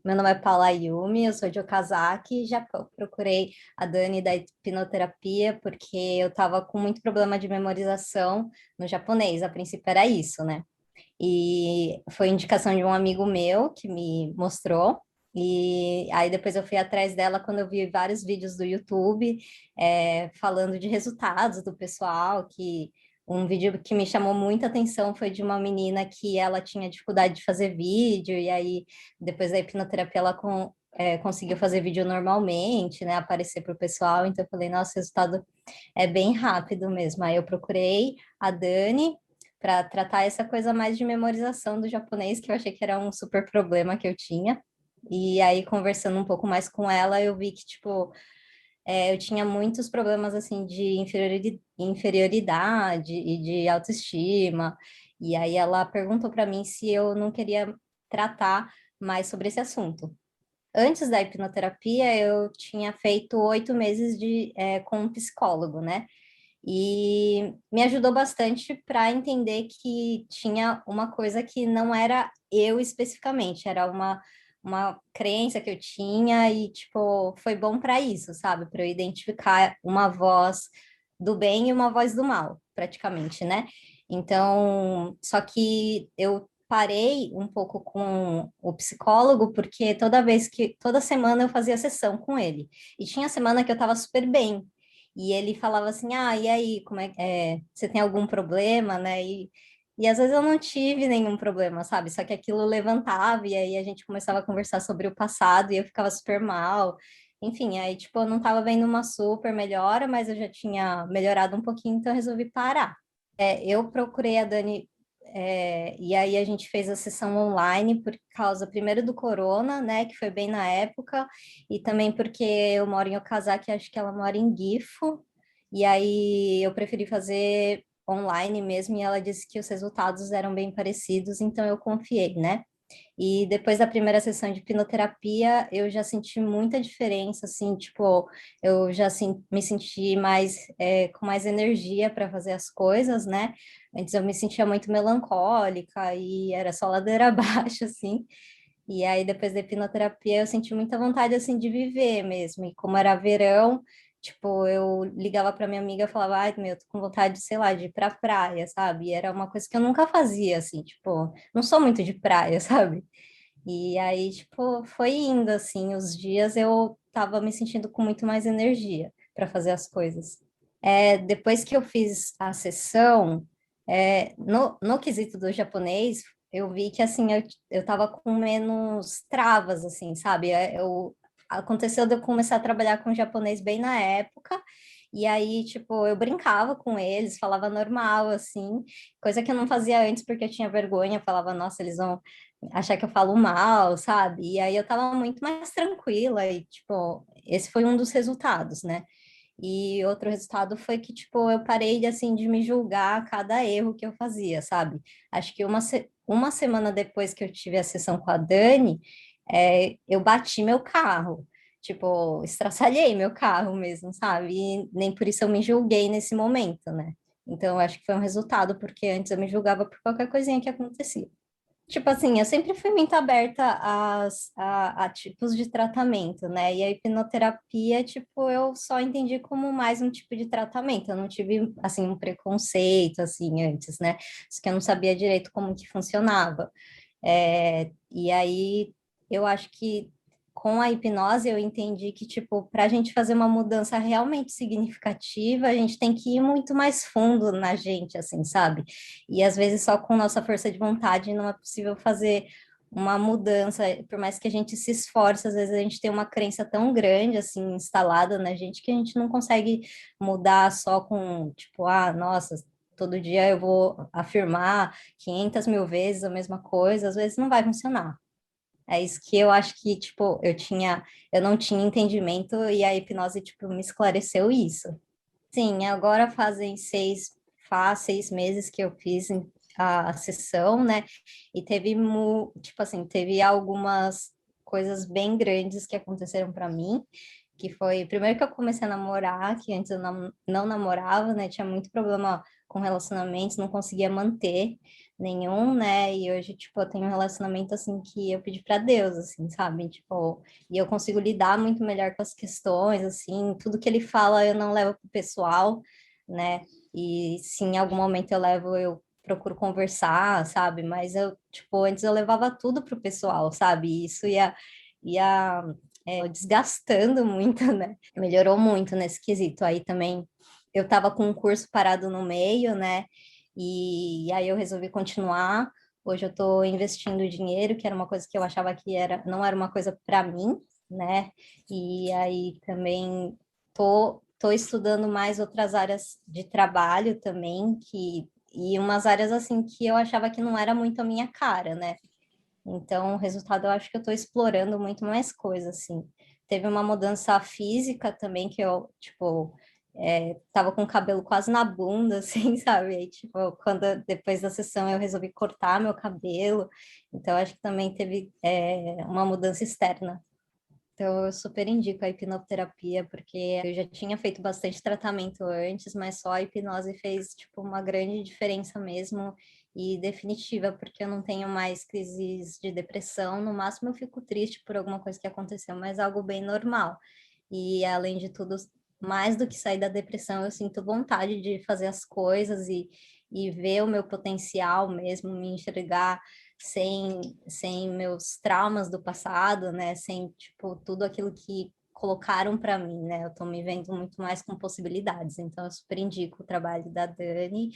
Meu nome é Paula Yumi, eu sou de Okazaki, já procurei a Dani da hipnoterapia porque eu estava com muito problema de memorização no japonês, a princípio era isso, né? E foi indicação de um amigo meu que me mostrou, e aí depois eu fui atrás dela quando eu vi vários vídeos do YouTube, falando de resultados do pessoal, que um vídeo que me chamou muita atenção foi de uma menina que ela tinha dificuldade de fazer vídeo, e aí depois da hipnoterapia ela conseguiu fazer vídeo normalmente, né, aparecer para o pessoal, então eu falei, nossa, o resultado é bem rápido mesmo. Aí eu procurei a Dani para tratar essa coisa mais de memorização do japonês, que eu achei que era um super problema que eu tinha. E aí, conversando um pouco mais com ela, eu vi que, tipo, eu tinha muitos problemas, assim, de inferioridade e de autoestima. E aí ela perguntou para mim se eu não queria tratar mais sobre esse assunto. Antes da hipnoterapia, eu tinha feito 8 meses com um psicólogo, né? E me ajudou bastante para entender que tinha uma coisa que não era eu especificamente, era uma crença que eu tinha e, tipo, foi bom para isso, sabe? Para eu identificar uma voz do bem e uma voz do mal, praticamente, né? Então, só que eu parei um pouco com o psicólogo, porque toda semana eu fazia sessão com ele. E tinha semana que eu estava super bem. E ele falava assim, ah, e aí, você tem algum problema, né? E às vezes eu não tive nenhum problema, sabe? Só que aquilo levantava e aí a gente começava a conversar sobre o passado e eu ficava super mal. Enfim, aí, tipo, eu não tava vendo uma super melhora, mas eu já tinha melhorado um pouquinho, então eu resolvi parar. Eu procurei a Dani, e aí a gente fez a sessão online por causa, primeiro, do corona, né, que foi bem na época, e também porque eu moro em Okazaki, acho que ela mora em Gifu, e aí eu preferi fazer online mesmo, e ela disse que os resultados eram bem parecidos, então eu confiei, né? E depois da primeira sessão de hipnoterapia, eu já senti muita diferença, assim, tipo, eu já me senti com mais energia para fazer as coisas, né? Antes eu me sentia muito melancólica e era só ladeira abaixo, assim. E aí, depois da hipnoterapia, eu senti muita vontade, assim, de viver mesmo. E como era verão, tipo, eu ligava para minha amiga e falava, ai, meu, tô com vontade, sei lá, de ir pra praia, sabe? E era uma coisa que eu nunca fazia, assim, tipo, não sou muito de praia, sabe? E aí, tipo, foi indo, assim, os dias eu tava me sentindo com muito mais energia para fazer as coisas. Depois que eu fiz a sessão, no quesito do japonês, eu vi que, assim, eu tava com menos travas, assim, sabe? Aconteceu de eu começar a trabalhar com japonês bem na época, e aí, tipo, eu brincava com eles, falava normal, assim, coisa que eu não fazia antes porque eu tinha vergonha, falava, nossa, eles vão achar que eu falo mal, sabe? E aí eu tava muito mais tranquila e, tipo, esse foi um dos resultados, né? E outro resultado foi que, tipo, eu parei, assim, de me julgar a cada erro que eu fazia, sabe? Acho que uma semana depois que eu tive a sessão com a Dani, eu bati meu carro. Tipo, estraçalhei meu carro mesmo, sabe? E nem por isso eu me julguei nesse momento, né? Então, eu acho que foi um resultado, porque antes eu me julgava por qualquer coisinha que acontecia. Tipo assim, eu sempre fui muito aberta a tipos de tratamento, né? E a hipnoterapia, tipo, eu só entendi como mais um tipo de tratamento. Eu não tive, assim, um preconceito, assim, antes, né? Isso que eu não sabia direito como que funcionava. E aí, eu acho que com a hipnose eu entendi que, tipo, para a gente fazer uma mudança realmente significativa, a gente tem que ir muito mais fundo na gente, assim, sabe? E às vezes só com nossa força de vontade não é possível fazer uma mudança, por mais que a gente se esforce, às vezes a gente tem uma crença tão grande, assim, instalada na gente, que a gente não consegue mudar só com, tipo, ah, nossa, todo dia eu vou afirmar 500 mil vezes a mesma coisa, às vezes não vai funcionar. É isso que eu acho que, tipo, eu não tinha entendimento e a hipnose, tipo, me esclareceu isso. Sim, agora faz 6 meses que eu fiz a sessão, né? E tipo assim, teve algumas coisas bem grandes que aconteceram para mim, que foi, primeiro que eu comecei a namorar, que antes eu não namorava, né? Tinha muito problema com relacionamentos, não conseguia manter. nenhum, né? E hoje, tipo, eu tenho um relacionamento, assim, que eu pedi para Deus, assim, sabe? Tipo, e eu consigo lidar muito melhor com as questões, assim, tudo que ele fala eu não levo pro pessoal, né? E se em algum momento eu levo, eu procuro conversar, sabe? Mas eu, tipo, antes eu levava tudo pro pessoal, sabe? E isso ia desgastando muito, né? Melhorou muito nesse quesito. Aí também eu tava com um curso parado no meio, né? E aí eu resolvi continuar. Hoje eu estou investindo dinheiro, que era uma coisa que eu achava que não era uma coisa para mim, né? E aí também tô estudando mais outras áreas de trabalho também, e umas áreas assim que eu achava que não era muito a minha cara, né? Então, o resultado eu acho que eu estou explorando muito mais coisas, assim. Teve uma mudança física também que eu, tipo, tava com o cabelo quase na bunda, assim, sabe? Aí, tipo, depois da sessão eu resolvi cortar meu cabelo. Então, acho que também teve, uma mudança externa. Então, eu super indico a hipnoterapia, porque eu já tinha feito bastante tratamento antes, mas só a hipnose fez, tipo, uma grande diferença mesmo e definitiva, porque eu não tenho mais crises de depressão. No máximo, eu fico triste por alguma coisa que aconteceu, mas algo bem normal. E, além de tudo, mais do que sair da depressão, eu sinto vontade de fazer as coisas e ver o meu potencial mesmo, me enxergar sem meus traumas do passado, né? Sem, tipo, tudo aquilo que colocaram para mim, né? Eu tô me vendo muito mais com possibilidades. Então, eu super indico o trabalho da Dani